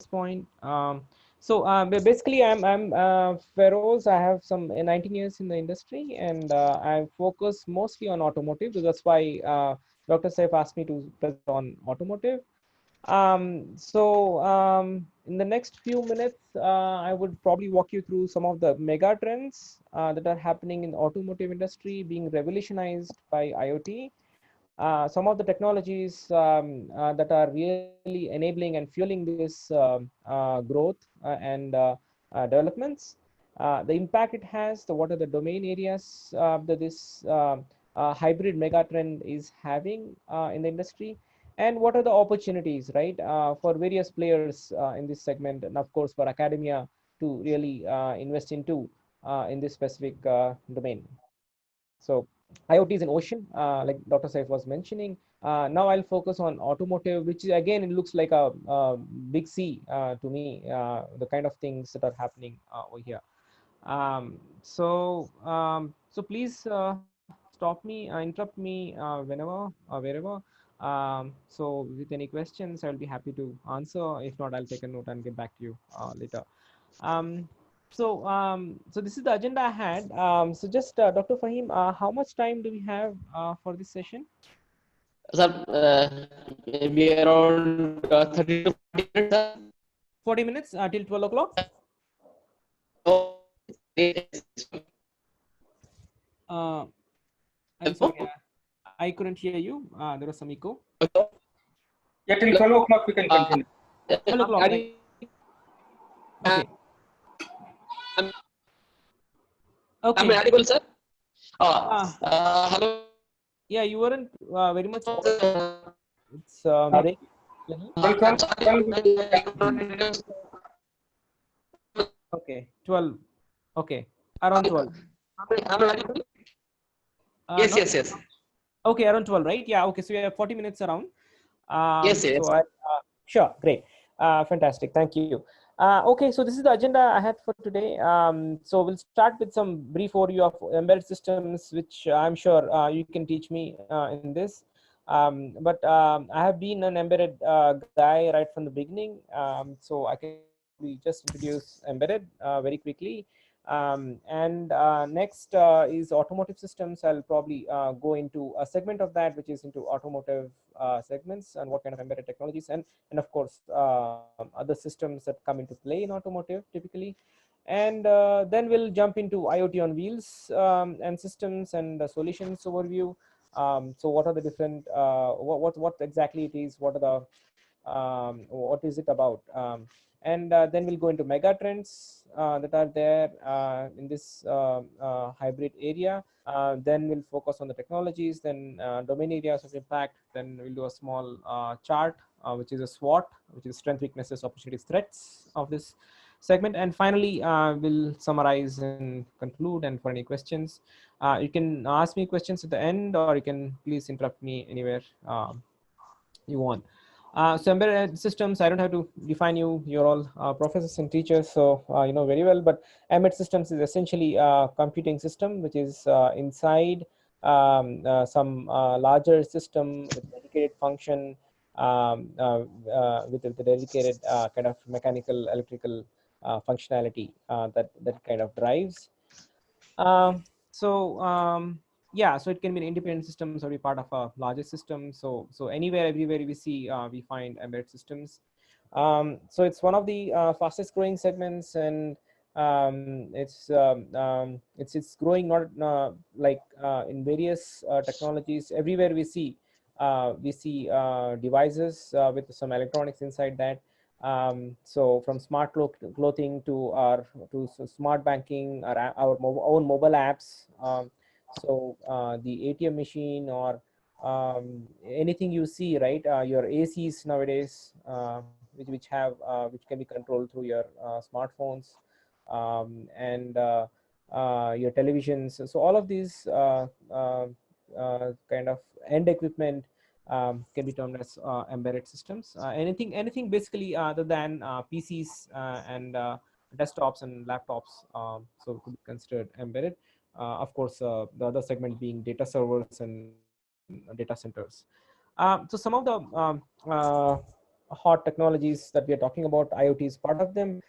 point. Basically, I'm Feroz. I have some 19 years in the industry, and I focus mostly on automotive. So that's why Dr. Saif asked me to present on automotive. In the next few minutes, I would probably walk you through some of the mega trends that are happening in the automotive industry, being revolutionized by IoT. Some of the technologies that are really enabling and fueling this growth and developments, the impact it has, what are the domain areas that this hybrid megatrend is having in the industry, and what are the opportunities, right, for various players in this segment, and of course for academia to really invest into in this specific domain. So IoT is an ocean, like Dr. Saif was mentioning. Now I'll focus on automotive, which is, again, it looks like a big sea to me, the kind of things that are happening over here. So please stop me, interrupt me whenever, wherever. So with any questions, I'll be happy to answer. If not, I'll take a note and get back to you later. Um, so this is the agenda I had. So just Dr. Fahim, how much time do we have for this session? Sir, maybe around 30 to 40 minutes, sir. 40 minutes till 12 o'clock? Oh, I'm sorry, I couldn't hear you. There was some echo. Yeah, till 12 o'clock we can continue. 12 o'clock, right? Okay. Okay. Am I audible, sir? Hello. Yeah, you weren't very much. It's break. Okay, 12. Okay, around 12. Yes, yes, yes. Okay, around 12, right? Yeah, okay, so we have 40 minutes around. Yes, yes. So sure, great. Fantastic, thank you. Okay, so this is the agenda I had for today. So we'll start with some brief overview of embedded systems, which I'm sure you can teach me in this. But I have been an embedded guy right from the beginning. So I can just introduce embedded very quickly. Next is automotive systems. I'll probably go into a segment of that, which is into automotive segments and what kind of embedded technologies, and of course other systems that come into play in automotive typically. And then we'll jump into IoT on wheels and systems and solutions overview. So what are the different, what exactly it is, what is it about? And then we'll go into mega trends that are there in this hybrid area. Then we'll focus on the technologies, then domain areas of impact. Then we'll do a small chart, which is a SWOT, which is strength, weaknesses, opportunities, threats of this segment. And finally, we'll summarize and conclude. And for any questions, you can ask me questions at the end, or you can please interrupt me anywhere you want. So embedded systems, I don't have to define you. You're all professors and teachers, so you know very well. But embedded systems is essentially a computing system which is inside some larger system with dedicated function, with a dedicated kind of mechanical, electrical functionality that kind of drives. Um, yeah, so it can be an independent systems or be part of a larger system. So anywhere, everywhere we see, we find embedded systems. So it's one of the fastest growing segments, and it's growing not like in various technologies. Everywhere we see devices with some electronics inside that. So from smart clothing to smart banking, our own mobile apps. The ATM machine, or anything you see, right? Your ACs nowadays, which can be controlled through your smartphones, and your televisions. So all of these kind of end equipment can be termed as embedded systems. Anything basically other than PCs and desktops and laptops, so could be considered embedded. Of course, the other segment being data servers and data centers. So some of the hot technologies that we are talking about. IoT is part of them.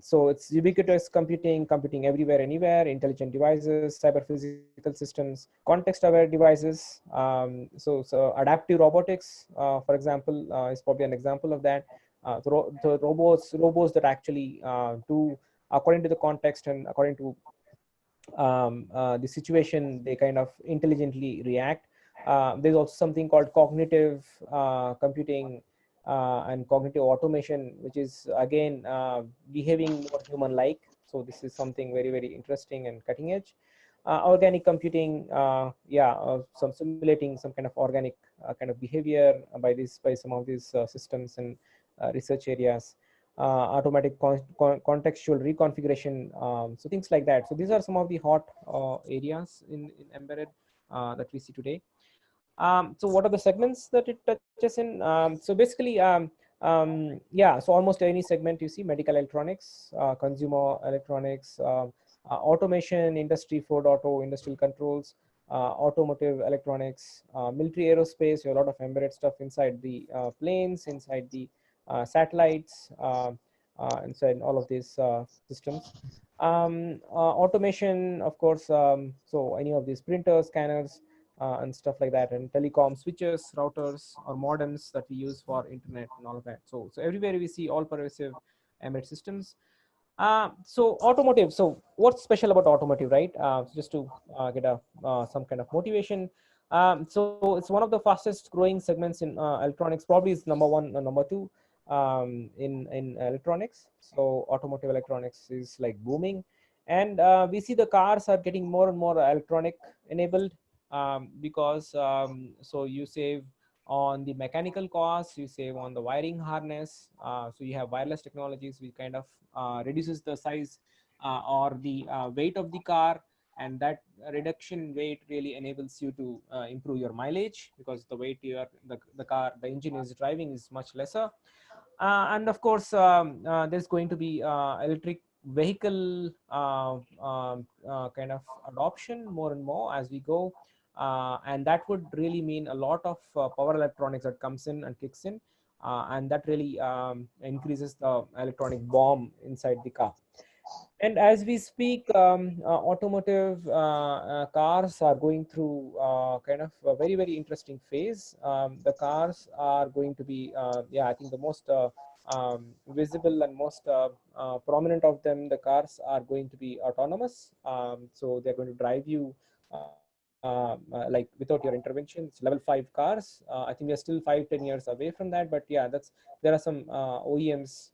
So it's ubiquitous computing, computing everywhere, anywhere, intelligent devices, cyber physical systems, context-aware devices. So adaptive robotics, for example, is probably an example of that. The robots that actually do according to the context and according to the situation, they kind of intelligently react. There's also something called cognitive computing and cognitive automation, which is again behaving more human-like. So this is something very, very interesting and cutting edge. Organic computing, some simulating some kind of organic kind of behavior by some of these systems and research areas. Automatic contextual reconfiguration, so things like that. So these are some of the hot areas in embedded that we see today. So what are the segments that it touches in? So basically, so almost any segment you see: medical electronics, consumer electronics, automation, industry 4.0, industrial controls, automotive electronics, military aerospace. You have a lot of embedded stuff inside the planes, inside the satellites, inside all of these systems. Automation, of course, so any of these printers, scanners, and stuff like that, and telecom switches, routers, or modems that we use for internet and all of that. So everywhere we see all pervasive embedded systems. So automotive. So what's special about automotive, right? So just to get a some kind of motivation. So it's one of the fastest growing segments in electronics. Probably is number one or number two in electronics. So automotive electronics is like booming, and we see the cars are getting more and more electronic enabled, because so you save on the mechanical costs, you save on the wiring harness. So you have wireless technologies which kind of reduces the size or the weight of the car, and that reduction in weight really enables you to improve your mileage, because the weight the engine is driving is much lesser. And of course, there's going to be electric vehicle kind of adoption more and more as we go. And that would really mean a lot of power electronics that comes in and kicks in. And that really increases the electronic bomb inside the car. And as we speak, automotive cars are going through kind of a very, very interesting phase. The cars are going to be, I think the most visible and most prominent of them, the cars are going to be autonomous. So they're going to drive you like without your intervention. It's level 5 cars. I think we are still 5-10 years away from that. But yeah, there are some OEMs,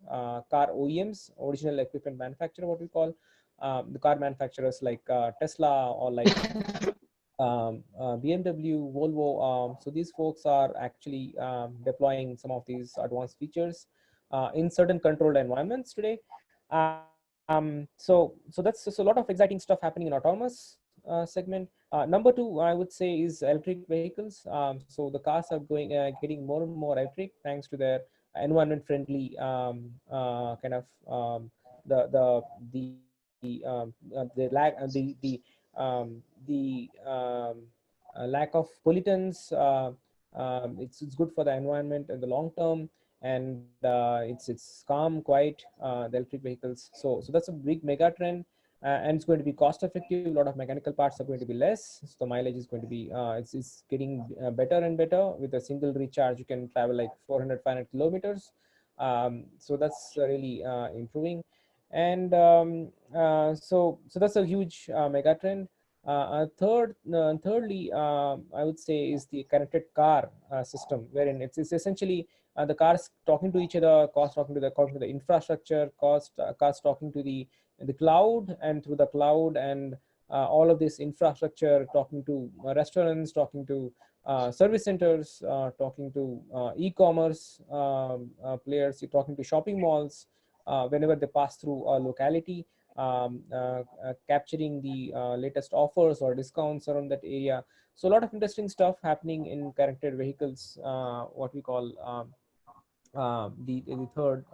car OEMs, original equipment manufacturer, what we call the car manufacturers like Tesla or like BMW, Volvo. So these folks are actually deploying some of these advanced features in certain controlled environments today. So that's a lot of exciting stuff happening in autonomous segment. Number two, I would say, is electric vehicles. So the cars are getting more and more electric thanks to their environment friendly kind of lack of pollutants. It's good for the environment in the long term, and it's calm, quiet, the electric vehicles. So that's a big mega trend. And it's going to be cost effective. A lot of mechanical parts are going to be less, so the mileage is going to be it's getting better and better. With a single recharge you can travel like 400-500 kilometers. So that's really improving. And so that's a huge mega trend. Thirdly, I would say, is the connected car system, wherein it's essentially the cars talking to each other, cars talking to the infrastructure, cars talking to the cloud, and through the cloud and all of this infrastructure talking to restaurants, talking to service centers, talking to e-commerce players, talking to shopping malls whenever they pass through a locality, capturing the latest offers or discounts around that area. So a lot of interesting stuff happening in connected vehicles, what we call the third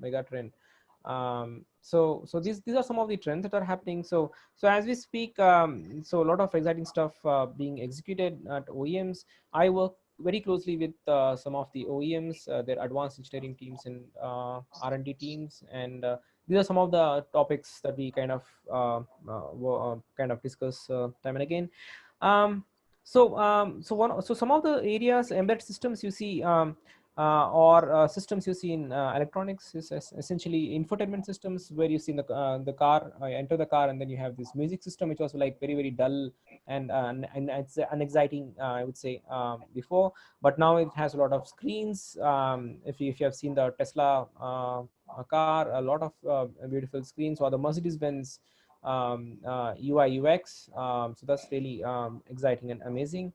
mega trend. So these are some of the trends that are happening. So as we speak, so a lot of exciting stuff being executed at OEMs. I work very closely with some of the OEMs, their advanced engineering teams and R&D teams, and these are some of the topics that we kind of discuss time and again. So some of the areas, embedded systems you see, or systems you see in electronics is essentially infotainment systems, where you see the car, enter the car, and then you have this music system, which was like very, very dull and it's unexciting, I would say, before. But now it has a lot of screens. If you have seen the Tesla car, a lot of beautiful screens, or the Mercedes-Benz UI UX. So that's really exciting and amazing.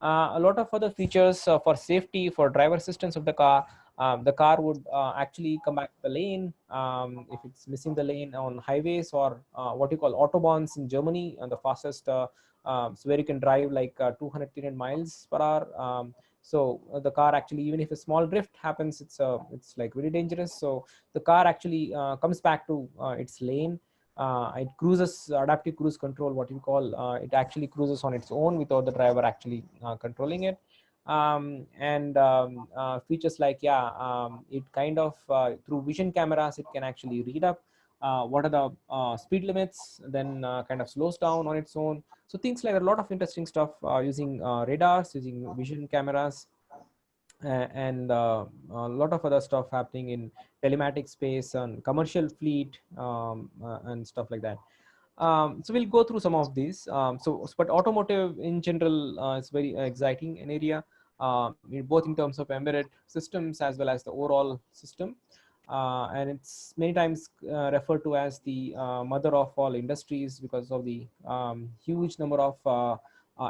A lot of other features for safety, for driver assistance of the car. The car would actually come back the lane if it's missing the lane on highways, or what you call autobahns in Germany, and the fastest, so where you can drive like 200, 300 miles per hour. So the car actually, even if a small drift happens, it's like very dangerous. So the car actually comes back to its lane. It cruises, adaptive cruise control, what you call. It actually cruises on its own without the driver actually controlling it. Features like, yeah, it kind of through vision cameras, it can actually read up what are the speed limits, then kind of slows down on its own. So things like a lot of interesting stuff using radars, using vision cameras, and a lot of other stuff happening in telematic space and commercial fleet, and stuff like that. So we'll go through some of these. But automotive in general is very exciting an area, both in terms of embedded systems as well as the overall system. And it's many times referred to as the mother of all industries, because of the huge number of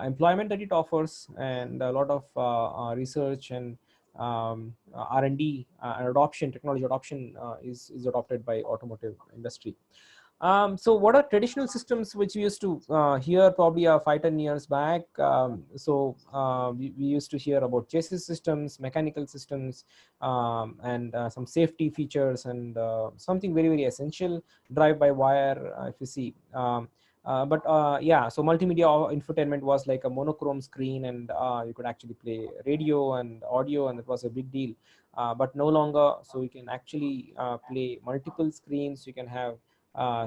employment that it offers, and a lot of research and R&D and adoption, technology adoption is adopted by automotive industry. So what are traditional systems which we used to hear probably 5-10 years back? We used to hear about chassis systems, mechanical systems, and some safety features, and something very, very essential, drive by wire, if you see. Yeah, so multimedia infotainment was like a monochrome screen, and you could actually play radio and audio, and it was a big deal. But no longer. So you can actually play multiple screens. You can have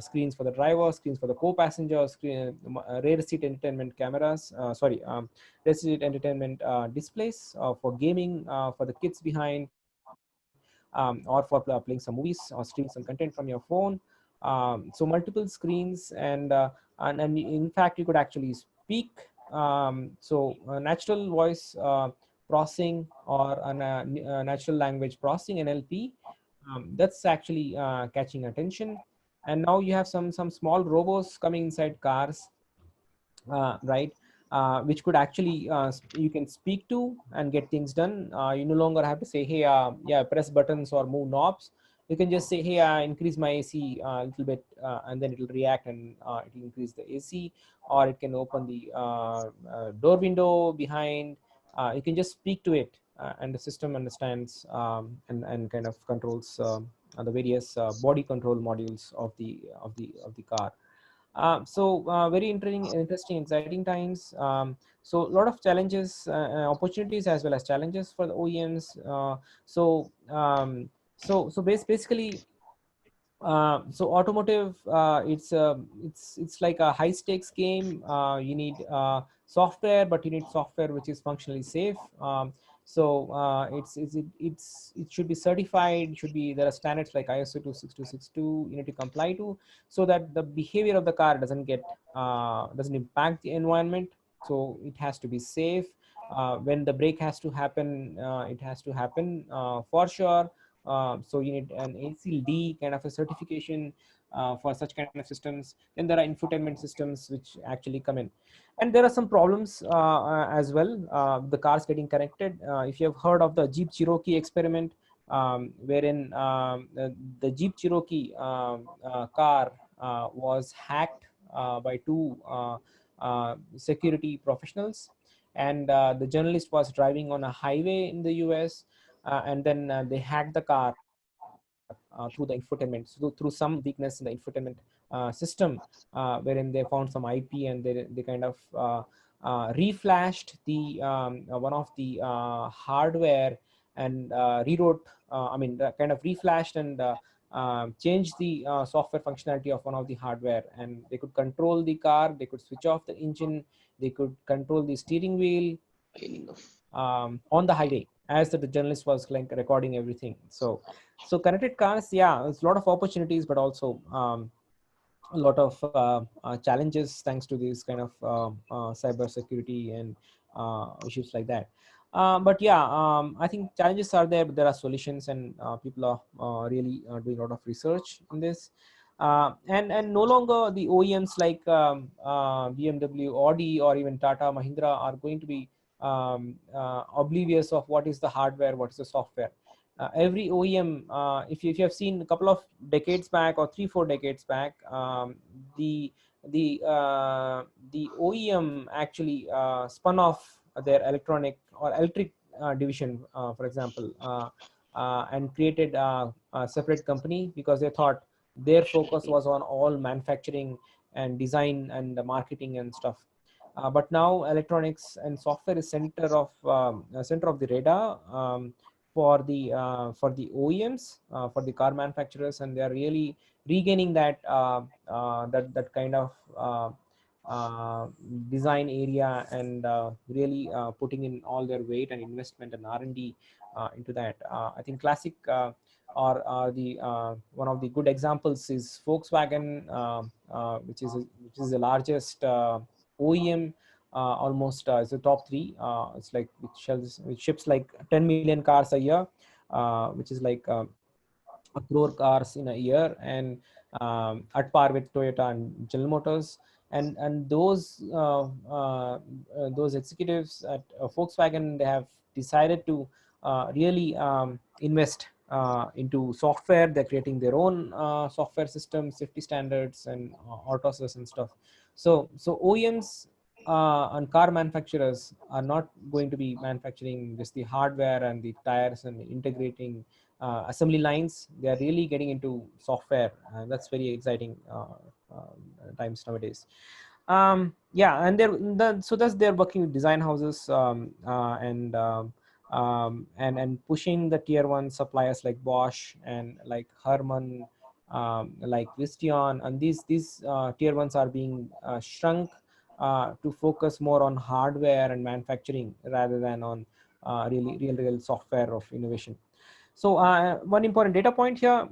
screens for the driver, screens for the co-passenger, rear seat entertainment cameras, rear seat entertainment displays for gaming, for the kids behind, or for playing some movies or streaming some content from your phone. So multiple screens, and in fact you could actually speak. Natural voice processing, or natural language processing, NLP, that's actually catching attention. And now you have some small robots coming inside cars, right, which could actually you can speak to and get things done. You no longer have to say, hey, yeah, press buttons or move knobs. You can just say, hey, increase my AC a little bit, and then it will react, and it will increase the AC, or it can open the door window behind. You can just speak to it, and the system understands, and kind of controls the various body control modules of the car. Very interesting, exciting times. So a lot of challenges, opportunities as well as challenges for the OEMs. Basically, so automotive, it's like a high stakes game. You need software, but you need software which is functionally safe. It should be certified. Should be, there are standards like ISO 26262 you need to comply to, so that the behavior of the car doesn't impact the environment. So it has to be safe. When the brake has to happen, it has to happen for sure. So you need an ACLD kind of a certification for such kind of systems. Then there are infotainment systems which actually come in, and there are some problems as well. The cars getting connected. If you have heard of the Jeep Cherokee experiment, wherein the Jeep Cherokee car was hacked by two security professionals, and the journalist was driving on a highway in the US, and then they hacked the car through the infotainment, through some weakness in the infotainment system, wherein they found some IP, and they kind of reflashed the one of the hardware and rewrote, I mean, kind of reflashed and changed the software functionality of one of the hardware, and they could control the car, they could switch off the engine, they could control the steering wheel on the highway, as the journalist was like recording everything. So connected cars, yeah, it's a lot of opportunities, but also a lot of challenges thanks to these kind of cyber security and issues like that. But yeah, I think challenges are there, but there are solutions, and people are really doing a lot of research in this. And no longer the OEMs like BMW, Audi, or even Tata, Mahindra are going to be oblivious of what is the hardware, what is the software. Every OEM, if you have seen a couple of decades back or 3-4 decades back, the the OEM actually spun off their electronic or electric division, for example, and created a separate company, because they thought their focus was on all manufacturing and design and the marketing and stuff. But now electronics and software is center of the radar for the OEMs, for the car manufacturers, and they are really regaining that that kind of uh, design area, and really putting in all their weight and investment and R&D into that. I think classic or the one of the good examples is Volkswagen, which is the largest OEM, almost it's the top three. It's like which ships like 10 million cars a year, which is like a crore cars in a year, and at par with Toyota and General Motors. And those executives at Volkswagen, they have decided to really invest into software. They're creating their own software systems, safety standards, and autosys and stuff. So OEMs and car manufacturers are not going to be manufacturing just the hardware and the tires and integrating assembly lines. They are really getting into software, and that's very exciting times nowadays. Yeah, and so they're working with design houses, and pushing the tier one suppliers like Bosch and like Harman, like Visteon, and these tier ones are being shrunk to focus more on hardware and manufacturing rather than on really real software of innovation. So one important data point here,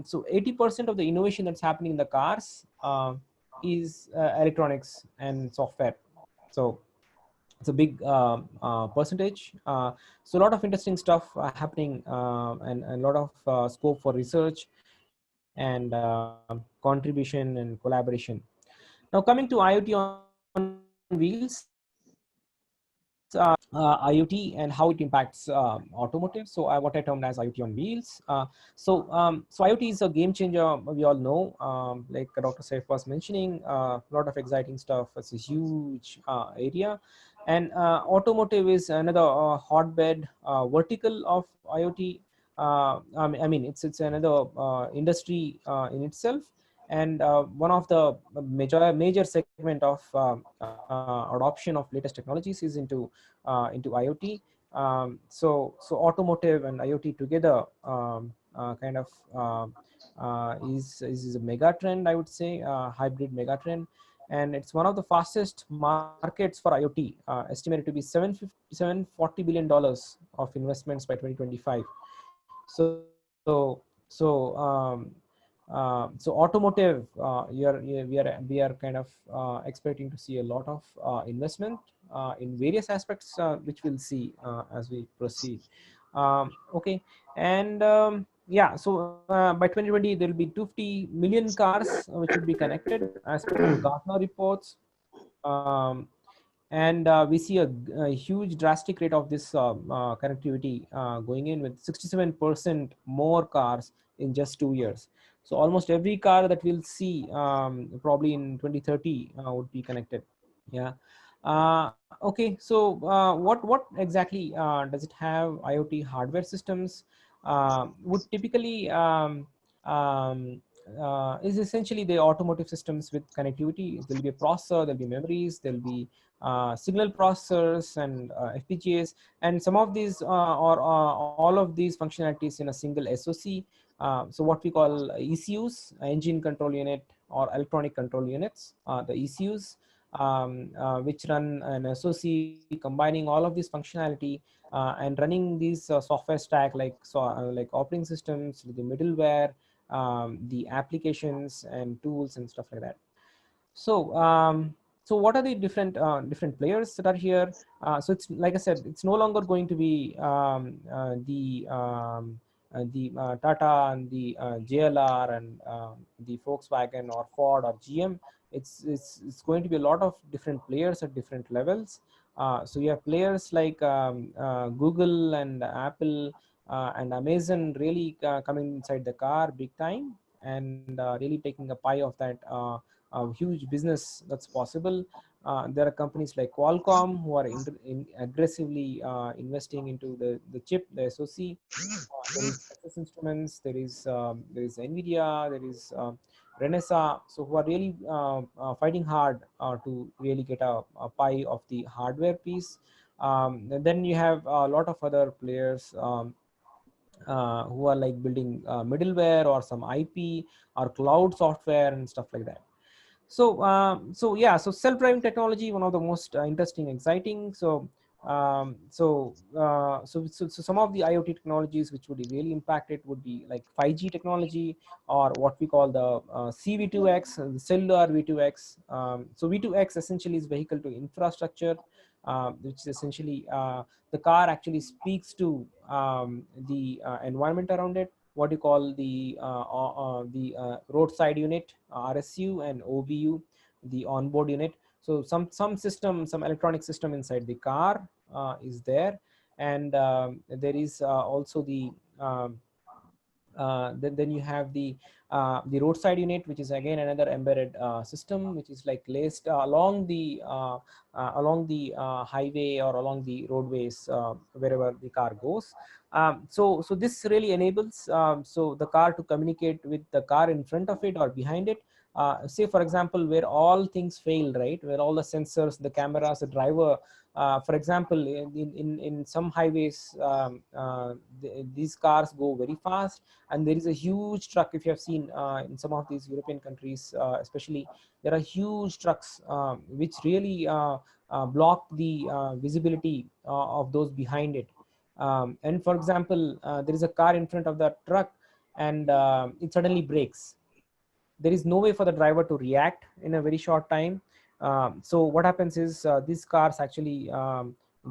so 80% of the innovation that's happening in the cars is electronics and software. So it's a big percentage. So a lot of interesting stuff happening, and a lot of scope for research and contribution and collaboration. Now coming to IoT on wheels, IoT and how it impacts automotive. So what I termed as IoT on wheels. So IoT is a game changer. We all know, like Dr. Saif was mentioning, a lot of exciting stuff. It's a huge area. And automotive is another hotbed vertical of IoT. I mean, it's another industry in itself, and one of the major segment of adoption of latest technologies is into IoT. So automotive and IoT together kind of is a mega trend, I would say, hybrid mega trend. And it's one of the fastest markets for IoT, estimated to be $740 billion of investments by 2025. So automotive, we are kind of expecting to see a lot of investment in various aspects, which we'll see as we proceed. Okay, and yeah, so by 2020 there will be 250 million cars which will be connected as per the Gartner reports. And we see a huge drastic rate of this connectivity going in, with 67% more cars in just 2 years. So almost every car that we'll see probably in 2030 would be connected. Yeah. Okay. So what exactly does it have? IoT hardware systems would typically is essentially the automotive systems with connectivity. There'll be a processor, there'll be memories, there'll be signal processors and FPGAs, and some of these or all of these functionalities in a single SoC. So what we call ECUs, engine control unit or electronic control units, the ECUs, which run an SoC combining all of this functionality and running these software stack like operating systems, with the middleware, the applications and tools and stuff like that. So, so what are the different players that are here? So it's like I said, it's no longer going to be the Tata and the JLR and the Volkswagen or Ford or GM. It's going to be a lot of different players at different levels. So you have players like Google and Apple and Amazon really coming inside the car big time and really taking a pie of that huge business that's possible. There are companies like Qualcomm who are aggressively investing into the chip, the SoC. There is Texas Instruments, there is Nvidia, there is Renesas, so who are really fighting hard to really get a pie of the hardware piece. And then you have a lot of other players who are like building middleware or some IP or cloud software and stuff like that. So so yeah, so self-driving technology, one of the most interesting, exciting. So some of the IoT technologies which would really impact it would be like 5G technology, or what we call the CV2X, the cellular V2X. So V2X essentially is vehicle to infrastructure, which is essentially the car actually speaks to the environment around it, what you call the roadside unit, RSU, and OBU, the onboard unit. So some system, some electronic system inside the car is there, and there is also then you have the roadside unit, which is again another embedded system, which is like placed along the highway or along the roadways wherever the car goes. So this really enables so the car to communicate with the car in front of it or behind it. Say for example, where all things fail, right, where all the sensors, the cameras, the driver, for example, in some highways, these cars go very fast, and there is a huge truck. If you have seen in some of these European countries, especially, there are huge trucks which really block the visibility of those behind it. And for example, there is a car in front of the truck, and it suddenly brakes. There is no way for the driver to react in a very short time. So what happens is these cars actually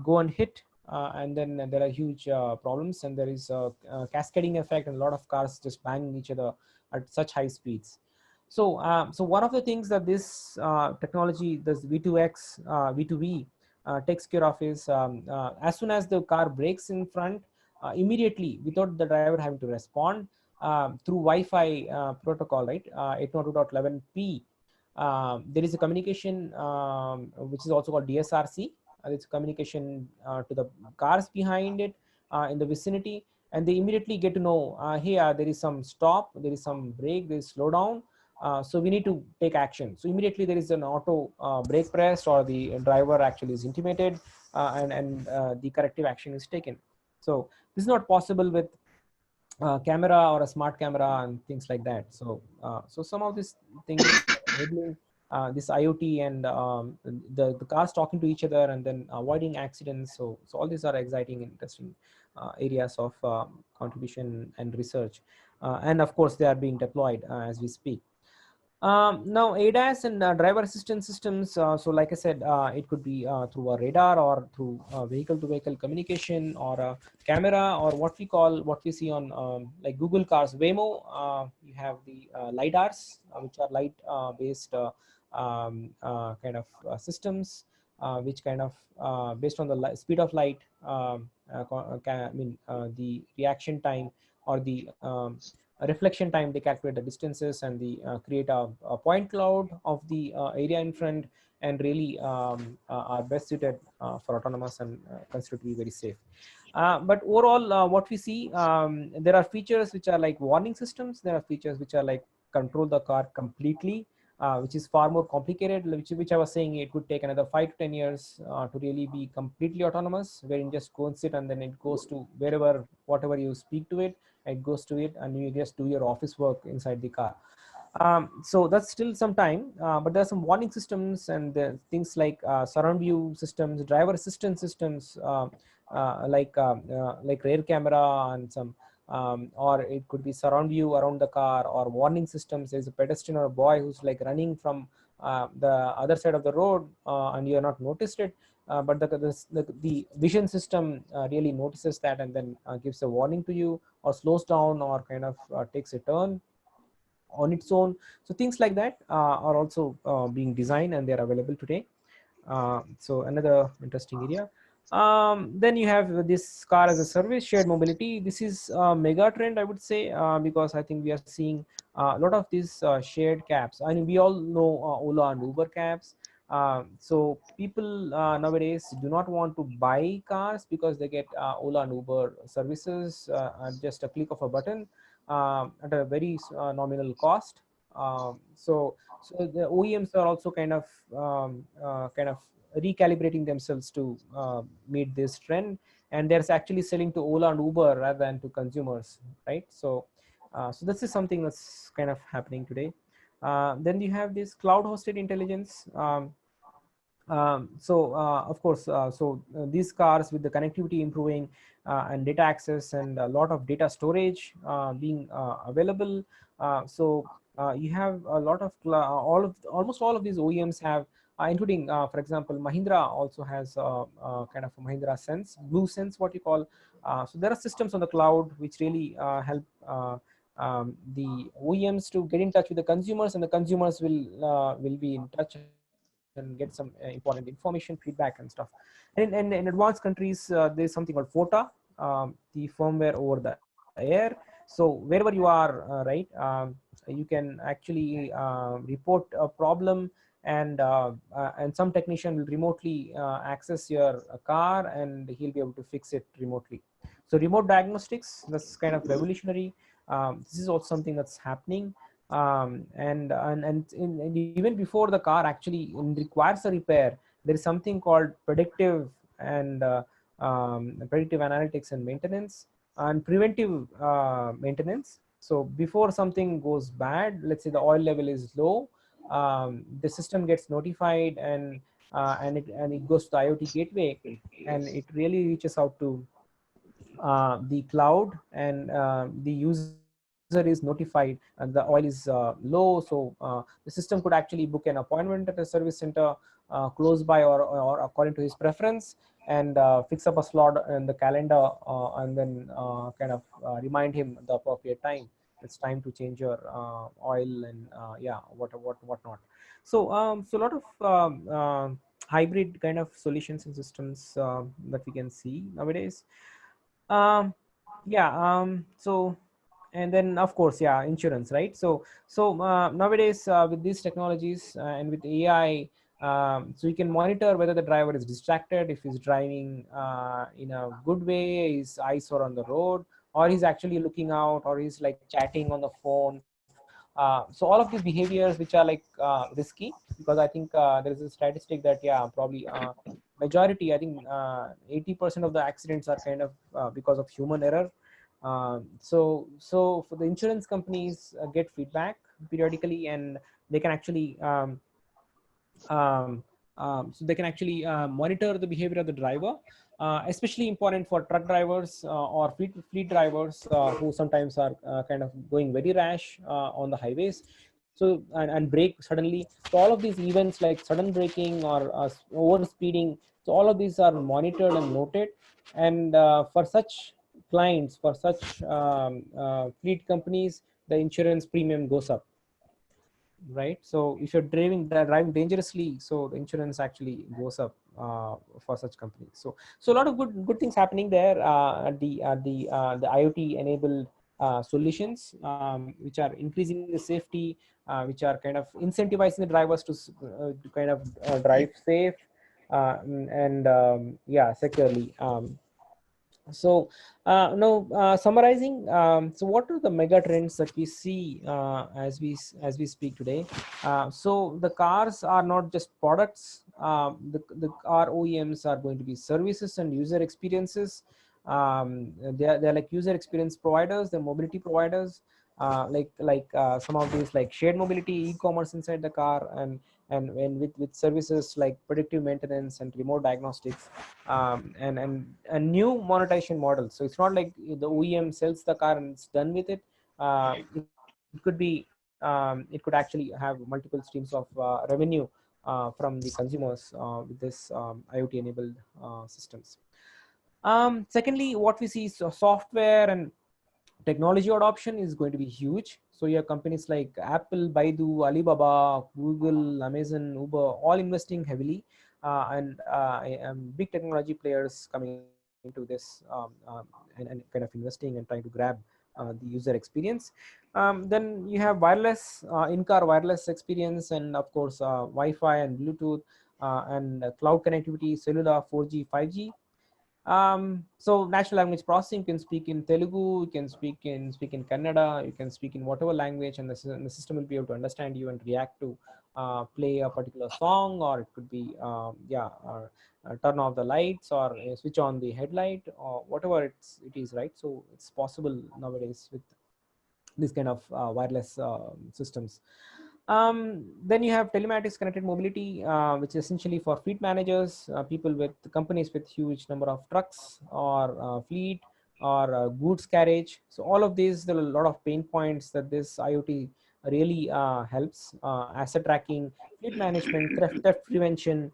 go and hit, and then there are huge problems, and there is a cascading effect, and a lot of cars just bang each other at such high speeds. So so one of the things that this technology, this V2X, V2V takes care of is as soon as the car brakes in front, immediately, without the driver having to respond, through Wi-Fi protocol, right, 802.11p, there is a communication which is also called DSRC. It's communication to the cars behind it in the vicinity, and they immediately get to know, hey, there is some stop, there is some brake, there is slow down. So we need to take action. So immediately there is an auto brake press, or the driver actually is intimated, and the corrective action is taken. So this is not possible with camera or a smart camera and things like that. So so some of these things enabling this IoT, and the cars talking to each other and then avoiding accidents. So all these are exciting, interesting areas of contribution and research, and of course they are being deployed as we speak. Now ADAS and driver assistance systems, so like I said, it could be through a radar, or through vehicle to vehicle communication, or a camera, or what we see on like Google cars, Waymo. You have the LiDARs, which are light based kind of systems, which kind of based on the speed of light, the reaction time, or the reflection time, they calculate the distances, and the create a point cloud of the area in front, and really are best suited for autonomous, and considered to be very safe. But overall, what we see, there are features which are like warning systems. There are features which are like control the car completely, which is far more complicated, which I was saying it could take another 5 to 10 years to really be completely autonomous, where you just go and sit and then it goes to wherever, whatever you speak to it, it goes to it, and you just do your office work inside the car. So that's still some time, but there are some warning systems and things like surround view systems, driver assistance systems, like rear camera and some, or it could be surround view around the car, or warning systems. There's a pedestrian or a boy who's like running from the other side of the road, and you are not noticed it, but the vision system really notices that, and then gives a warning to you, or slows down, or kind of takes a turn on its own. So things like that are also being designed, and they're available today. So another interesting area. Then you have this car as a service, shared mobility. This is a mega trend, I would say, because I think we are seeing a lot of these shared cabs. I mean, we all know Ola and Uber cabs. So people nowadays do not want to buy cars because they get Ola and Uber services at just a click of a button, at a very nominal cost. So the OEMs are also kind of recalibrating themselves to meet this trend, and they're actually selling to Ola and Uber rather than to consumers, right? So this is something that's kind of happening today. Then you have this cloud hosted intelligence. Of course, these cars with the connectivity improving, and data access, and a lot of data storage being available. You have a lot of almost all of these OEMs have, including, for example, Mahindra also has kind of a Mahindra Sense, Blue Sense, what you call. So there are systems on the cloud which really help the OEMs to get in touch with the consumers, and the consumers will be in touch and get some important information, feedback, and stuff. And in advanced countries, there's something called FOTA, the firmware over the air. So wherever you are, right, you can actually report a problem, and some technician will remotely access your car, and he'll be able to fix it remotely. So remote diagnostics, that's kind of revolutionary. This is also something that's happening. And even before the car actually requires a repair, there is something called predictive and predictive analytics and maintenance, and preventive maintenance. So before something goes bad, let's say the oil level is low, the system gets notified, and it goes to the IoT gateway, and it really reaches out to the cloud, and the user is notified and the oil is low. So the system could actually book an appointment at a service center close by, or according to his preference, and fix up a slot in the calendar, and then kind of remind him the appropriate time. It's time to change your oil, and yeah, whatnot. So a lot of hybrid kind of solutions and systems that we can see nowadays. um yeah so And then of course, yeah, insurance, right? So nowadays, with these technologies and with AI, so you can monitor whether the driver is distracted, if he's driving in a good way, his eyes are on the road, or he's actually looking out, or he's like chatting on the phone. So all of these behaviors which are like risky, because I think there is a statistic that, yeah, probably majority, I think 80% of the accidents are kind of because of human error. So for the insurance companies, get feedback periodically, and they can actually monitor the behavior of the driver, especially important for truck drivers or fleet drivers who sometimes are kind of going very rash on the highways. So and brake suddenly. So all of these events like sudden braking or over speeding, so all of these are monitored and noted. And for such clients, for such fleet companies, the insurance premium goes up, right? So if you're driving dangerously, so the insurance actually goes up for such companies. So a lot of good things happening there at the IoT enabled solutions, which are increasing the safety, which are kind of incentivizing the drivers to kind of drive safe, and yeah, securely. So now summarizing, so what are the mega trends that we see as we speak today? So the cars are not just products. The car OEMs are going to be services and user experiences. They're like user experience providers, they're mobility providers, some of these like shared mobility, e-commerce inside the car, and with services like predictive maintenance and remote diagnostics, and new monetization models. So it's not like the OEM sells the car and it's done with it. It could actually have multiple streams of revenue from the consumers with this IoT enabled systems. Secondly, what we see is software and technology adoption is going to be huge. So you have companies like Apple, Baidu, Alibaba, Google, Amazon, Uber, all investing heavily, and big technology players coming into this and kind of investing and trying to grab the user experience. Then you have wireless, in-car wireless experience, and of course Wi-Fi and Bluetooth, and cloud connectivity, cellular, 4G, 5G. So natural language processing, you can speak in Telugu, you can speak in Kannada, you can speak in whatever language, and the system will be able to understand you and react to play a particular song, or it could be turn off the lights, or switch on the headlight, or whatever it is, right? So it's possible nowadays with this kind of wireless systems. Then you have telematics connected mobility, which is essentially for fleet managers, people with companies with huge number of trucks, or fleet, or goods carriage. So all of these, there are a lot of pain points that this IoT really helps. Asset tracking, fleet management, theft prevention,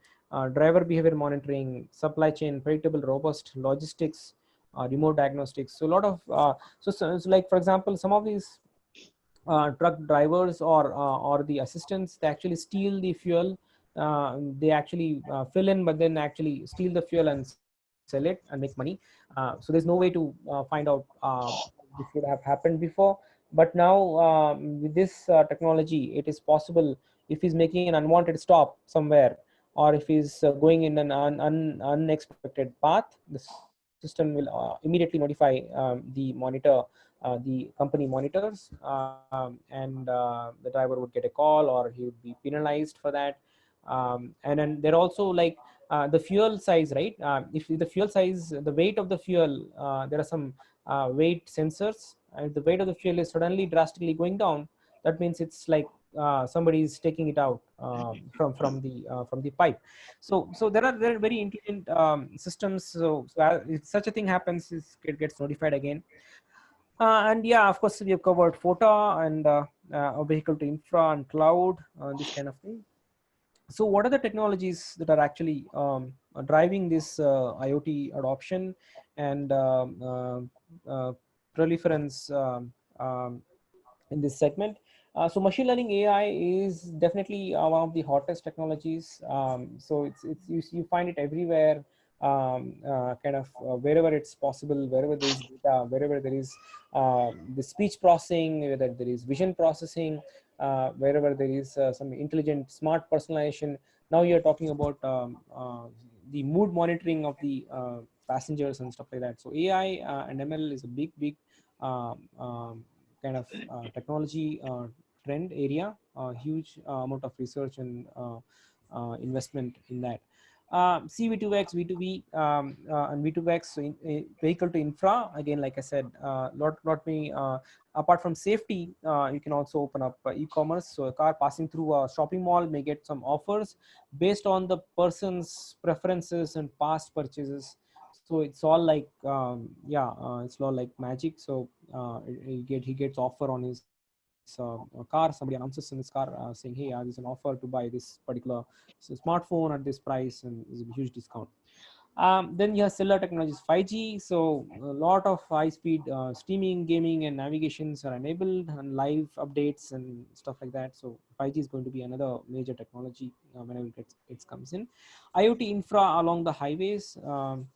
driver behavior monitoring, supply chain, predictable, robust logistics, remote diagnostics. So a lot of so like for example, some of these truck drivers, or the assistants, they actually steal the fuel. They actually fill in, but then actually steal the fuel and sell it and make money. So there's no way to find out this would have happened before, but now with this technology, it is possible. If he's making an unwanted stop somewhere, or if he's going in an unexpected path, the system will immediately notify the monitor, the company monitors, and the driver would get a call, or he would be penalized for that. And then they're also like the fuel size, right? If the fuel size, the weight of the fuel, there are some weight sensors, and the weight of the fuel is suddenly drastically going down. That means it's like somebody is taking it out from the pipe. So there are very intelligent systems. So if such a thing happens, it gets notified again. And yeah, of course, we have covered FOTA and a vehicle to infra and cloud, this kind of thing. So what are the technologies that are actually driving this IoT adoption and proliferance in this segment? So machine learning AI is definitely one of the hottest technologies. So you find it everywhere, wherever it's possible, wherever there is data, wherever there is the speech processing, whether there is vision processing, wherever there is some intelligent smart personalization. Now you're talking about the mood monitoring of the passengers and stuff like that. So AI and ML is a big kind of technology trend area, huge amount of research and investment in that. CV2X, V2V, and V2X, so vehicle to infra. Again, like I said, lot me. Apart from safety, you can also open up e-commerce. So a car passing through a shopping mall may get some offers based on the person's preferences and past purchases. So it's all like it's all like magic. So he gets offer on his car. Somebody announces in his car saying, hey, there's an offer to buy this particular smartphone at this price, and there's a huge discount. Then you have cellular technologies, 5G. So a lot of high-speed streaming, gaming, and navigations are enabled, and live updates and stuff like that. So 5G is going to be another major technology whenever it comes in. IoT infra along the highways.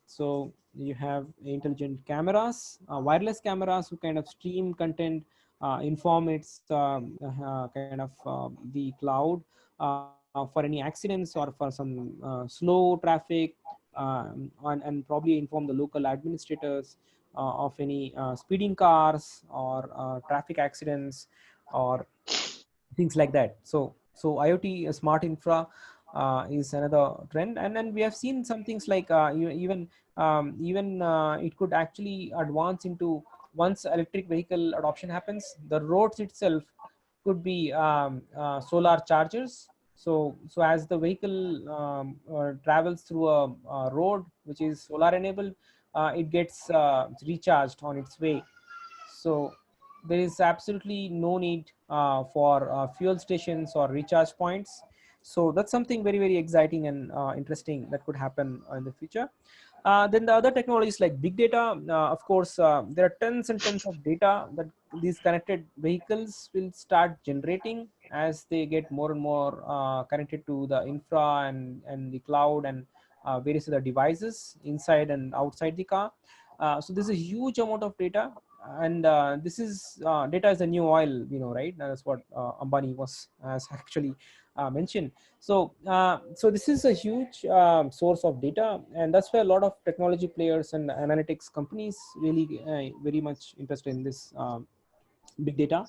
So you have intelligent cameras, wireless cameras who kind of stream content, inform its the cloud for any accidents or for some slow traffic, and probably inform the local administrators of any speeding cars or traffic accidents or things like that. So IoT smart infra is another trend, and then we have seen some things like even it could actually advance into, once electric vehicle adoption happens, the roads itself could be solar chargers. So as the vehicle travels through a road which is solar enabled, it gets recharged on its way. So there is absolutely no need for fuel stations or recharge points. So that's something very, very exciting and interesting that could happen in the future. Then the other technologies like big data, of course, there are tons and tons of data that these connected vehicles will start generating as they get more and more connected to the infra and the cloud and various other devices inside and outside the car. So there's a huge amount of data, and this is data is the new oil, right? That's what Ambani was has actually mentioned. So this is a huge source of data, and that's why a lot of technology players and analytics companies really very much interested in this big data.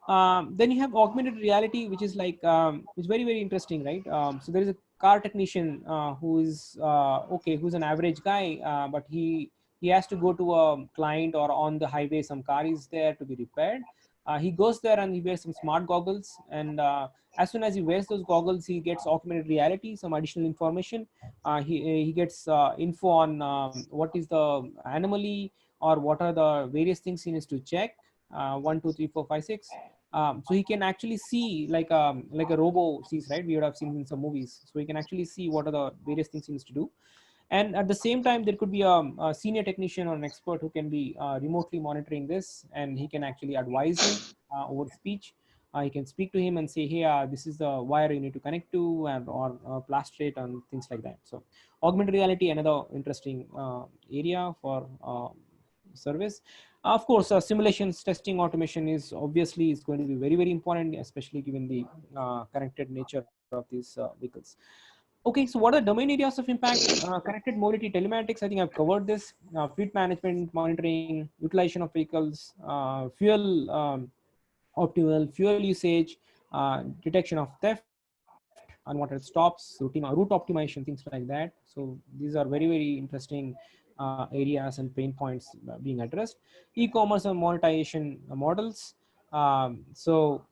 Then you have augmented reality, which is like which is very, very interesting, right? So there is a car technician who is okay, who's an average guy, but he has to go to a client or on the highway, some car is there to be repaired. He goes there and he wears some smart goggles, and as soon as he wears those goggles, he gets augmented reality, some additional information. He gets info on what is the anomaly or what are the various things he needs to check, 1 2 3 4 5 6. So he can actually see like a robo sees, right? We would have seen in some movies. So he can actually see what are the various things he needs to do. And at the same time, there could be a senior technician or an expert who can be remotely monitoring this, and he can actually advise him over speech. He can speak to him and say, hey, this is the wire you need to connect to, and or plastrate and things like that. So augmented reality, another interesting area for service. Of course, simulations, testing, automation is going to be very, very important, especially given the connected nature of these vehicles. Okay, so what are the domain areas of impact? Connected mobility, telematics, I think I've covered this. Fleet management, monitoring, utilization of vehicles, fuel optimal fuel usage, detection of theft, unwanted stops, route optimization, things like that. So these are very, very interesting areas and pain points being addressed. E-commerce and monetization models. So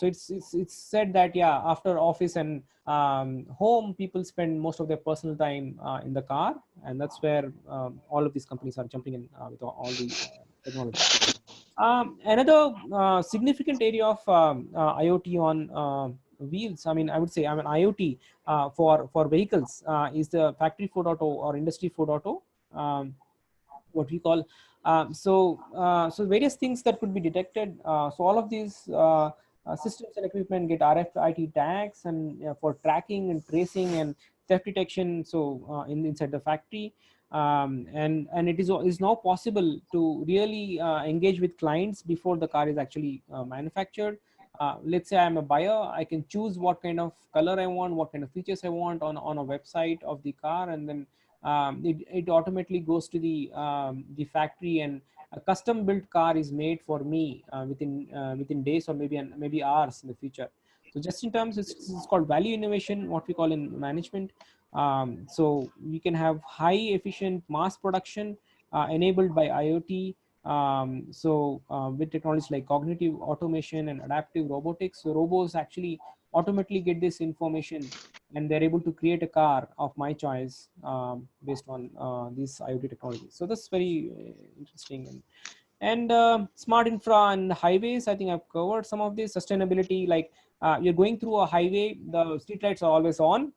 it's said that, yeah, after office and home, people spend most of their personal time in the car, and that's where all of these companies are jumping in with all the technology. Another significant area of IoT on wheels, I would say, IoT for vehicles is the factory 4.0 or industry 4.0. What we call so various things that could be detected. So all of these systems and equipment get RFID tags and for tracking and tracing and theft detection. So inside the factory, and it is now possible to really engage with clients before the car is actually manufactured. Let's say I'm a buyer, I can choose what kind of color I want, what kind of features I want on a website of the car, and then it automatically goes to the factory, and a custom built car is made for me within days or maybe hours in the future. So just in terms, it's called value innovation, what we call in management. So we can have high efficient mass production enabled by IoT. With technologies like cognitive automation and adaptive robotics, so robots actually automatically get this information, and they're able to create a car of my choice based on these IoT technologies. So that's very interesting. And smart infra and highways, I think I've covered some of this. Sustainability, like you're going through a highway, the streetlights are always on.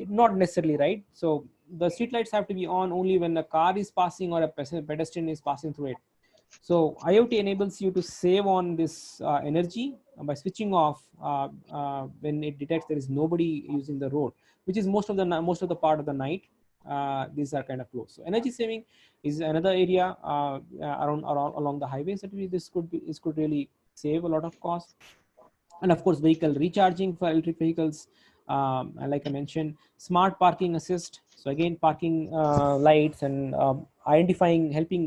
Not necessarily, right? So the streetlights have to be on only when a car is passing or a pedestrian is passing through it. So IoT enables you to save on this energy by switching off when it detects there is nobody using the road, which is most of the part of the night. These are kind of close. So energy saving is another area around along the highways that this could really save a lot of cost. And of course, vehicle recharging for electric vehicles. And like I mentioned, smart parking assist. So again, parking lights and identifying, helping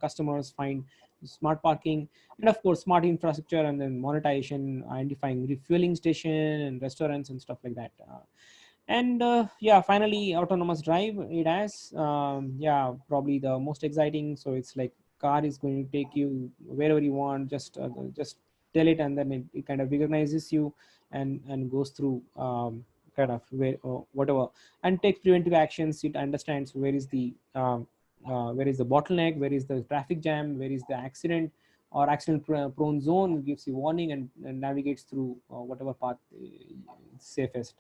customers find smart parking, and of course smart infrastructure, and then monetization, identifying refueling station and restaurants and stuff like that. And yeah, finally, autonomous drive, ADAS. Yeah, probably the most exciting. So it's like car is going to take you wherever you want. Just tell it, and then it kind of recognizes you and goes through kind of where whatever, and takes preventive actions. It understands where is the bottleneck, where is the traffic jam, where is the accident or accident prone zone, gives you warning, and navigates through whatever path is safest.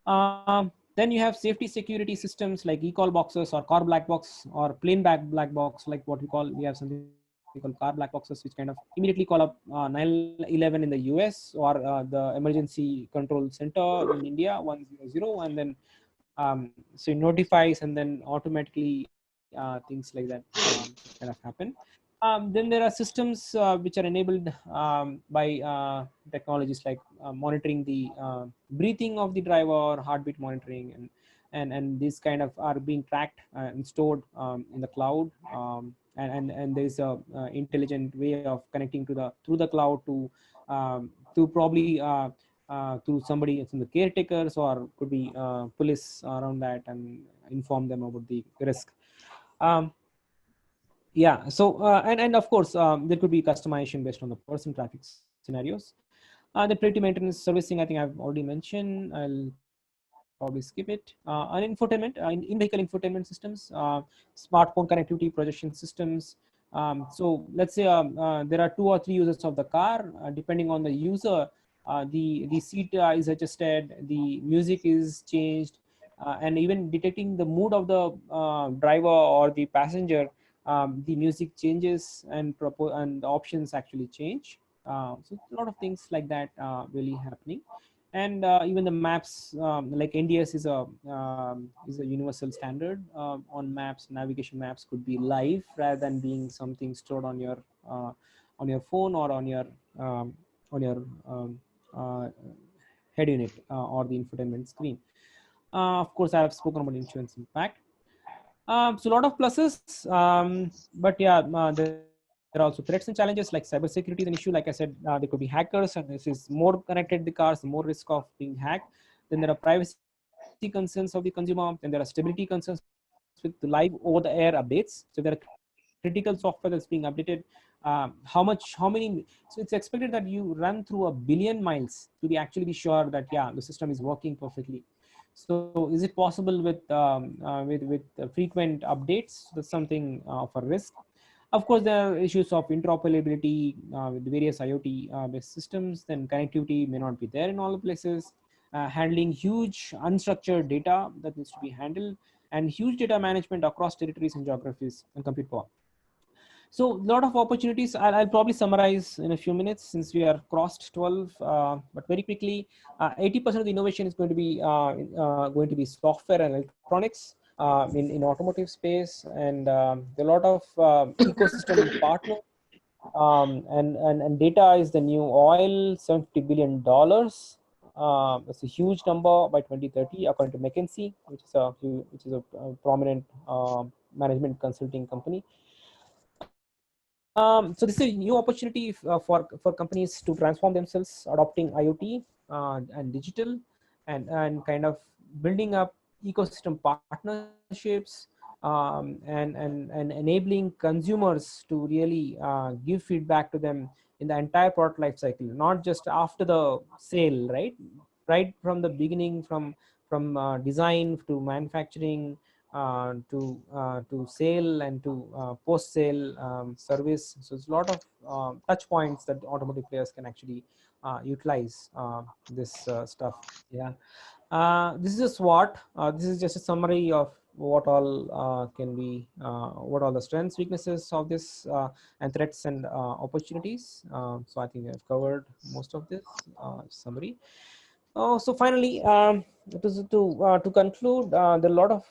Then you have safety security systems like e-call boxes or car black box or plain black box, like what we call, we have something called car black boxes, which kind of immediately call up 911 in the US, or the emergency control center in India, 100, and then so it notifies, and then automatically things like that kind of happen. Then there are systems which are enabled by technologies like monitoring the breathing of the driver, heartbeat monitoring, and these kind of are being tracked and stored in the cloud. And there's a intelligent way of connecting to the through the cloud to probably to somebody from the caretakers, or could be police around that, and inform them about the risk. Um, yeah, so and of course there could be customization based on the person, traffic scenarios. The predictive maintenance servicing, I think I've already mentioned. I'll probably skip it. And infotainment, in-vehicle infotainment systems, smartphone connectivity, projection systems. So let's say there are 2 or 3 users of the car. Depending on the user, the seat is adjusted, the music is changed, and even detecting the mood of the driver or the passenger. The music changes, and the options actually change. So a lot of things like that really happening. And even the maps, like NDS is a universal standard on maps. Navigation maps could be live rather than being something stored on your phone, or um, on your uh, head unit, or the infotainment screen. Of course, I have spoken about insurance impact. So a lot of pluses, but yeah, there are also threats and challenges. Like cybersecurity is an issue. Like I said, there could be hackers, and this is more connected the cars, the more risk of being hacked. Then there are privacy concerns of the consumer. Then there are stability concerns with the live over-the-air updates. So there are critical software that's being updated. How many? So it's expected that you run through 1 billion miles to be actually be sure that yeah, the system is working perfectly. So is it possible with frequent updates? That's something of a risk. Of course, there are issues of interoperability with various IoT based systems. Then connectivity may not be there in all the places. Handling huge unstructured data that needs to be handled, and huge data management across territories and geographies, and compute power. So a lot of opportunities. I'll probably summarize in a few minutes since we are crossed 12. But very quickly, 80% of the innovation is going to be software and electronics in automotive space, and a lot of ecosystem partners. And data is the new oil, $70 billion. It's a huge number by 2030, according to McKinsey, which is a prominent management consulting company. So this is a new opportunity for companies to transform themselves, adopting IoT and digital, and kind of building up ecosystem partnerships, and enabling consumers to really give feedback to them in the entire product life cycle, not just after the sale, right from the beginning, from design to manufacturing, to sale, and to post sale service. So it's a lot of touch points that automotive players can actually utilize this stuff. Yeah. This is a SWOT. This is just a summary of what all can be, what all the strengths, weaknesses of this, and threats and opportunities. So I think I've covered most of this summary. So finally, to conclude, there are a lot of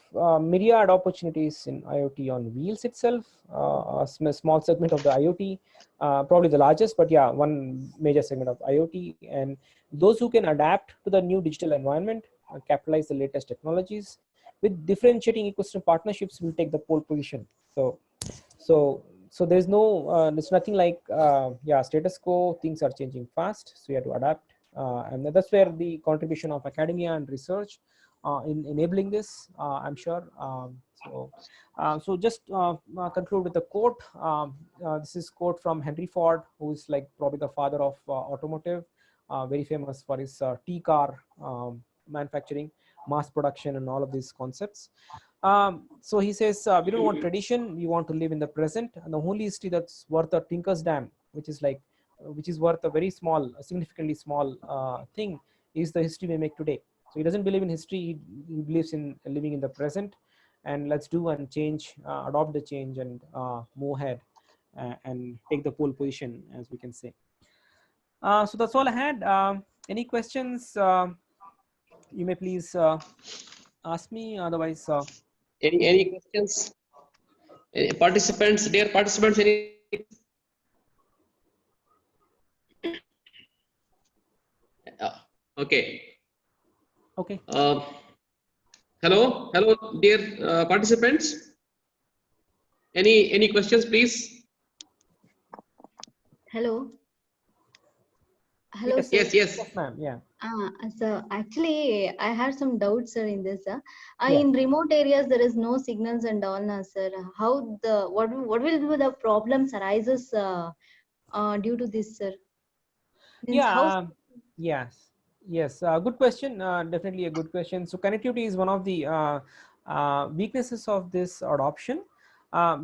myriad opportunities in IoT on wheels itself. A small segment of the IoT, probably the largest, but yeah, one major segment of IoT. And those who can adapt to the new digital environment, capitalize the latest technologies with differentiating ecosystem partnerships will take the pole position. So so there's nothing like yeah, status quo. Things are changing fast, so you have to adapt, and that's where the contribution of academia and research in enabling this, I'm sure. So just conclude with a quote. This is quote from Henry Ford, who is like probably the father of automotive, very famous for his T car manufacturing, mass production, and all of these concepts. So he says, we don't want tradition, we want to live in the present, and the only history that's worth a tinker's dam, which is like, which is worth a very small, significantly small thing, is the history we make today. So he doesn't believe in history, he believes in living in the present, and let's do and change, adopt the change, and move ahead and take the pole position, as we can say. So that's all I had. Any questions? You may please ask me, otherwise. Any questions? Participants, dear participants, any? Okay. Okay. Hello, dear participants. Any questions, please? Hello. Hello, Yes, sir. Yes. Yes, ma'am. Yeah. So actually, I had some doubts, sir, in this. Yeah. In remote areas, there is no signals and all, sir. How what will be the problems arises due to this, sir? Means Yeah. how? Yes. Good question. Definitely a good question. So connectivity is one of the weaknesses of this adoption.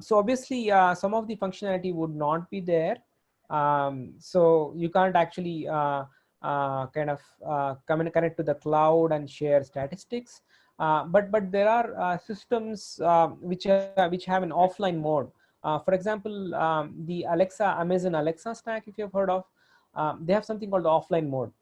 So obviously, some of the functionality would not be there. So you can't actually kind of connect to the cloud and share statistics. But there are systems which have an offline mode. For example, the Amazon Alexa stack, if you've heard of, they have something called the offline mode.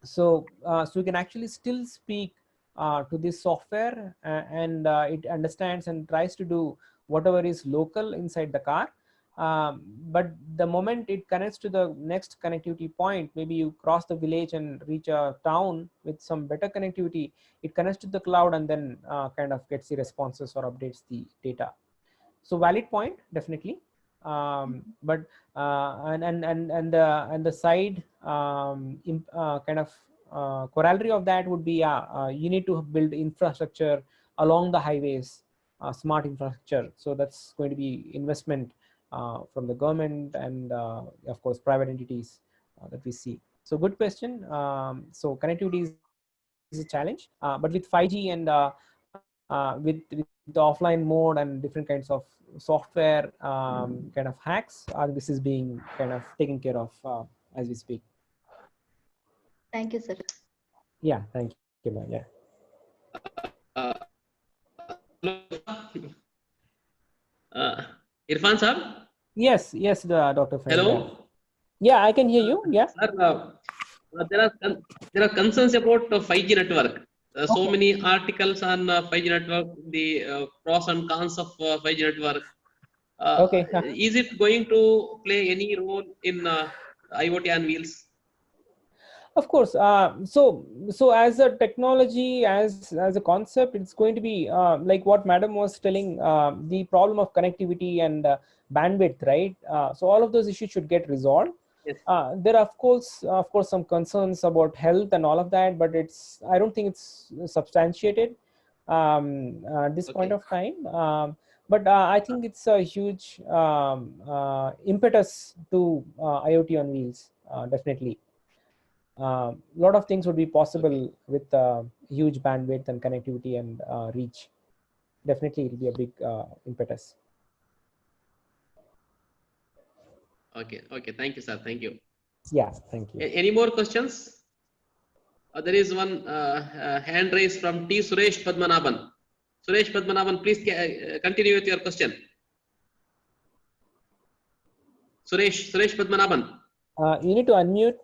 So you can actually still speak to this software, and it understands and tries to do whatever is local inside the car. But the moment it connects to the next connectivity point, maybe you cross the village and reach a town with some better connectivity, it connects to the cloud and then kind of gets the responses or updates the data. So valid point, definitely. But and the side kind of corollary of that would be, you need to build infrastructure along the highways, smart infrastructure. So that's going to be investment from the government and of course private entities that we see. So good question. So connectivity is a challenge, but with 5G and with the offline mode and different kinds of software kind of hacks, this is being kind of taken care of as we speak. Thank you, sir. Yeah, thank you, man. Yeah. Irfan sir. Yes, Dr. Fahim. Hello. Yeah, I can hear you. Yeah. Sir, there are concerns about 5G network. So Okay. many articles on 5G network, the pros and cons of 5G network. Okay. Is it going to play any role in IoT on wheels? Of course. So as a technology, as a concept, it's going to be like what Madam was telling, the problem of connectivity and bandwidth, right? So all of those issues should get resolved. Yes. There are of course some concerns about health and all of that, but I don't think it's substantiated at this point of time. But I think it's a huge impetus to IoT on wheels, definitely. A lot of things would be possible with huge bandwidth and connectivity and reach. Definitely, it will be a big impetus. Okay. Thank you, sir. Thank you. Yeah, thank you. Any more questions? There is one hand raised from T. Suresh Padmanabhan. Suresh Padmanabhan, please continue with your question. Suresh Padmanabhan. You need to unmute,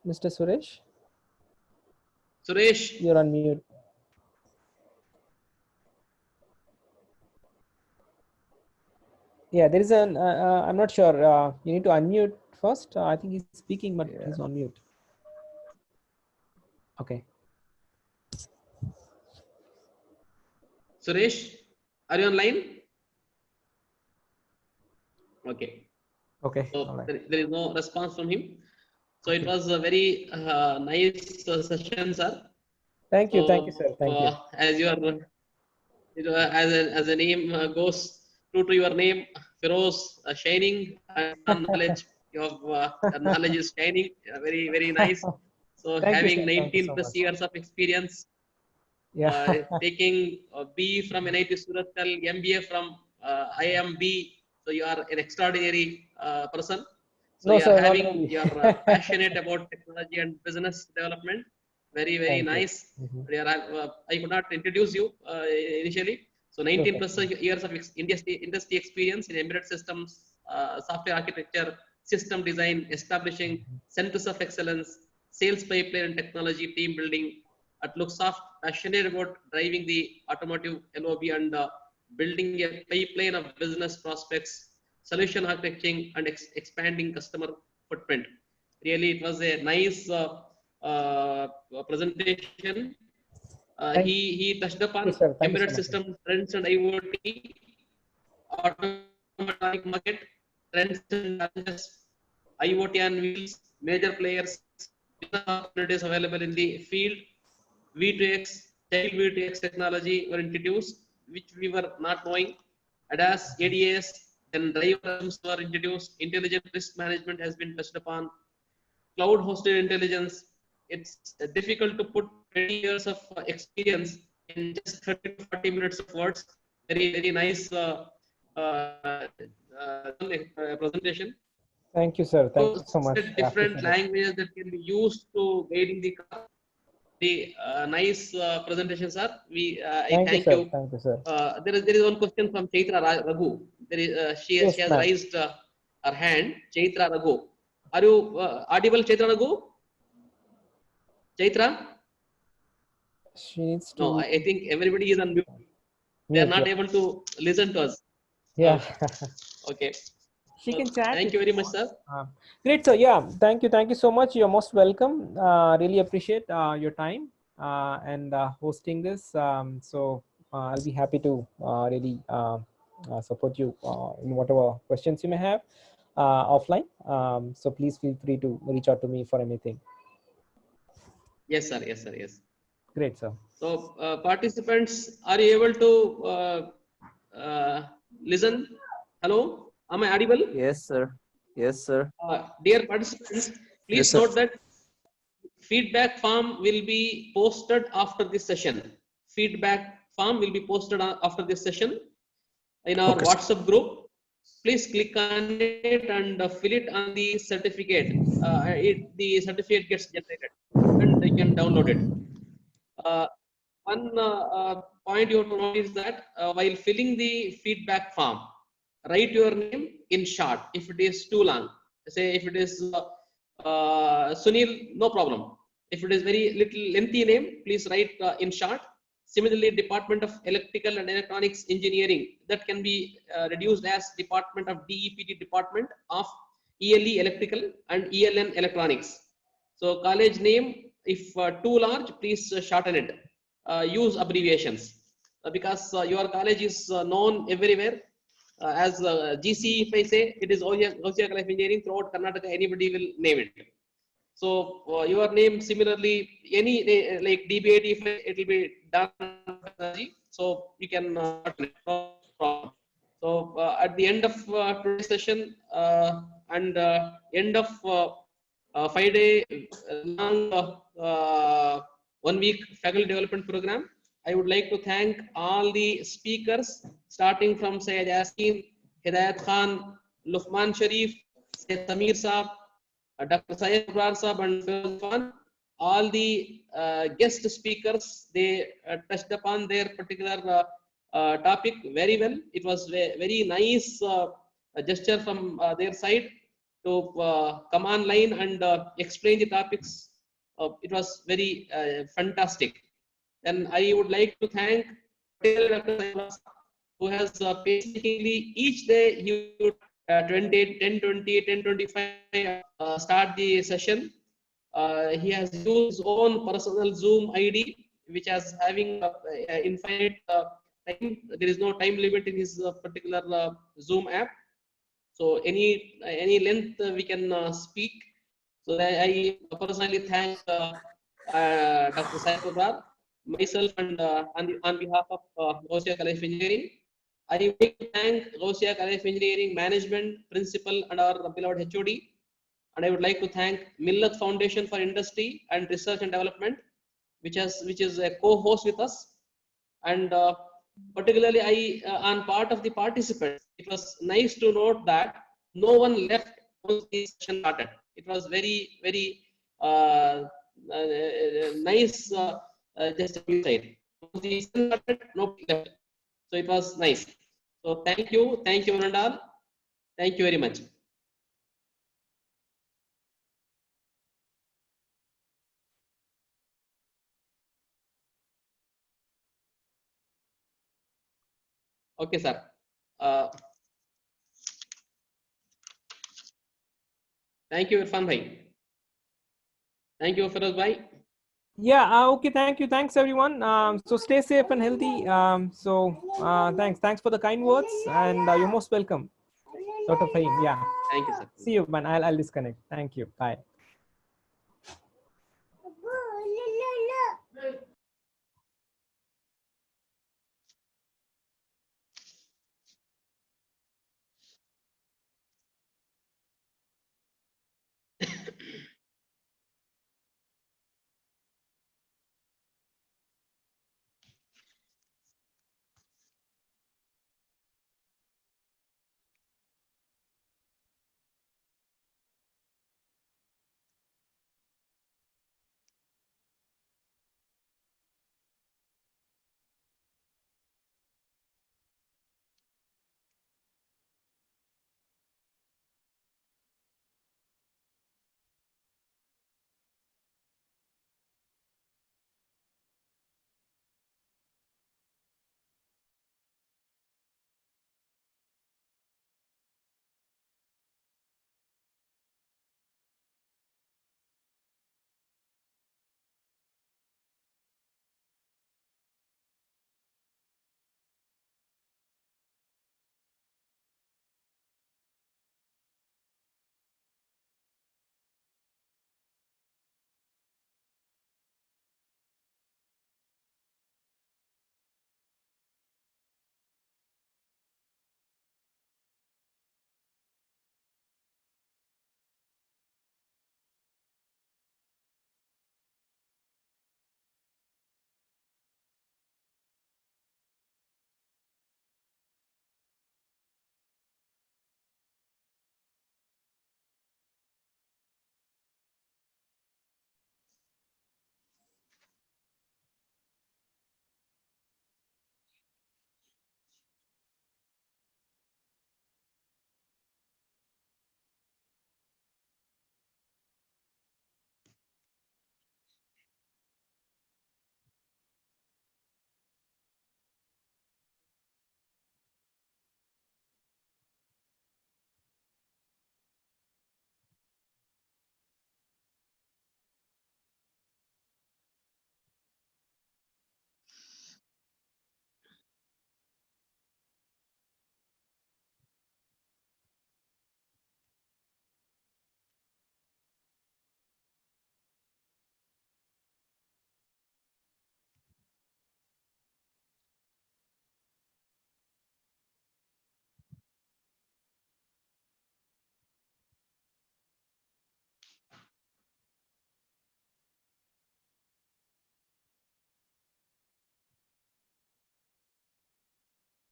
Mr. Suresh. Suresh. You're on mute. Yeah, there is an. I'm not sure. You need to unmute first. I think he's speaking, but he's on mute. Okay. Suresh, are you online? Okay. Okay. So All right. there is no response from him. So it was a very nice session, sir. Thank you. Thank you, So sir. Thank you. as your as a name goes true to your name, Feroz, shining and knowledge. Your knowledge is shining. Very nice. So Thank you, having sir. Thank you 19 so plus much. years of experience, Yeah. taking B from NIT Surathkal, MBA from IMB. So you are an extraordinary person. So No, you are sir, not having, really. you are passionate about technology and business development. Very Thank you. nice. Mhm. I could not introduce you initially. So Sure, 19 sir. plus years of industry experience in embedded systems, software architecture, system design, establishing centers of excellence, sales pipeline and technology team building. At Luxoft, passionate about driving the automotive LOB and building a pipeline of business prospects, solution architecting, and expanding customer footprint. Really, it was a nice presentation. Thank He touched you, upon sir. Thank you so embedded much, sir. system trends and IoT, automotive market trends and challenges, IoT on wheels, major players, business opportunities available in the field, V2X, child V2X technology were introduced, which we were not knowing. ADAS, ADAS, then drivers were introduced. Intelligent risk management has been touched upon. Cloud hosted intelligence. It's difficult to put 20 years of experience in just 30 to 40 minutes of words. Very nice presentation. Thank you, sir. Thank you so much. I Different appreciate it. languages that can be used to guiding the car. The nice presentation, sir. I Thank you, thank sir. you. Thank you, sir. There is one question from Chaitra Raghu. There is she Yes, has ma'am. raised her hand. Chaitra Raghu, are you audible, Chaitra Raghu? Chaitra? She needs No, to I think everybody is on mute. They are mute. not Yeah. able to listen to us. Yeah. Okay. She can chat. Thank If you very she much, wants. sir. Great, sir. Yeah. Thank you. Thank you so much. You're most welcome. Really appreciate your time and hosting this. So I'll be happy to really support you in whatever questions you may have offline. So please feel free to reach out to me for anything. Yes, sir. Yes, sir. Yes. Great, sir. So, participants, are you able to listen? Hello, am I audible? Yes, sir. Yes, sir. Dear participants, please Yes, sir. note that feedback form will be posted after this session. Feedback form will be posted after this session in our Okay. WhatsApp group. Please click on it and fill it on the certificate. The certificate gets generated and you can download it. One point you have to note is that while filling the feedback form, write your name in short. If it is too long, say if it is Sunil, no problem. If it is very little lengthy name, please write in short. Similarly, Department of Electrical and Electronics Engineering, that can be reduced as Department of DEPT, Department of ELE Electrical and ELN Electronics. So college name, if too large, please shorten it. Use abbreviations because your college is known everywhere as GC. If I say it is Gausia College of Engineering throughout Karnataka, anybody will name it. So your name similarly, any like DBAT, if it will be done. So you can no problem. So at the end of today's session and end of 5-day long 1 week faculty development program, I would like to thank all the speakers, starting from Syed Yasin, Hidayat Khan, Luqman Sharif, Syed Samir Saab, Dr. Syed Abrar Saab and Feroz Khan. All the guest speakers, they touched upon their particular topic very well. It was very nice gesture from their side to come online and explain the topics it was very fantastic. And I would like to thank Dr. Saibasa, who has painstakingly each day he would 10:25 start the session. He has used his own personal Zoom ID, which has having infinite time. There is no time limit in his particular Zoom app. So any length we can speak. So I personally thank Dr. Saibaba, myself, and on behalf of GhousiaCE College of Engineering. I would like to thank GhousiaCE College of Engineering management, principal, and our beloved HOD. And I would like to thank Millat Foundation for Industry and Research and Development, which is a co-host with us. And particularly, I on part of the participants, it was nice to note that no one left once the session started. It was very nice. Just side. Once the session started, nobody left. So it was nice. So thank you, Anandal. Thank you very much. Okay, sir. Thank you, Irfan bhai. Thank you, Feroz bhai. Yeah, okay, thank you. Thanks, everyone. So stay safe and healthy. Thanks for the kind words, and you're most welcome. Dr. Fahim, yeah. Thank you, sir. See you, man. I'll disconnect. Thank you. Bye.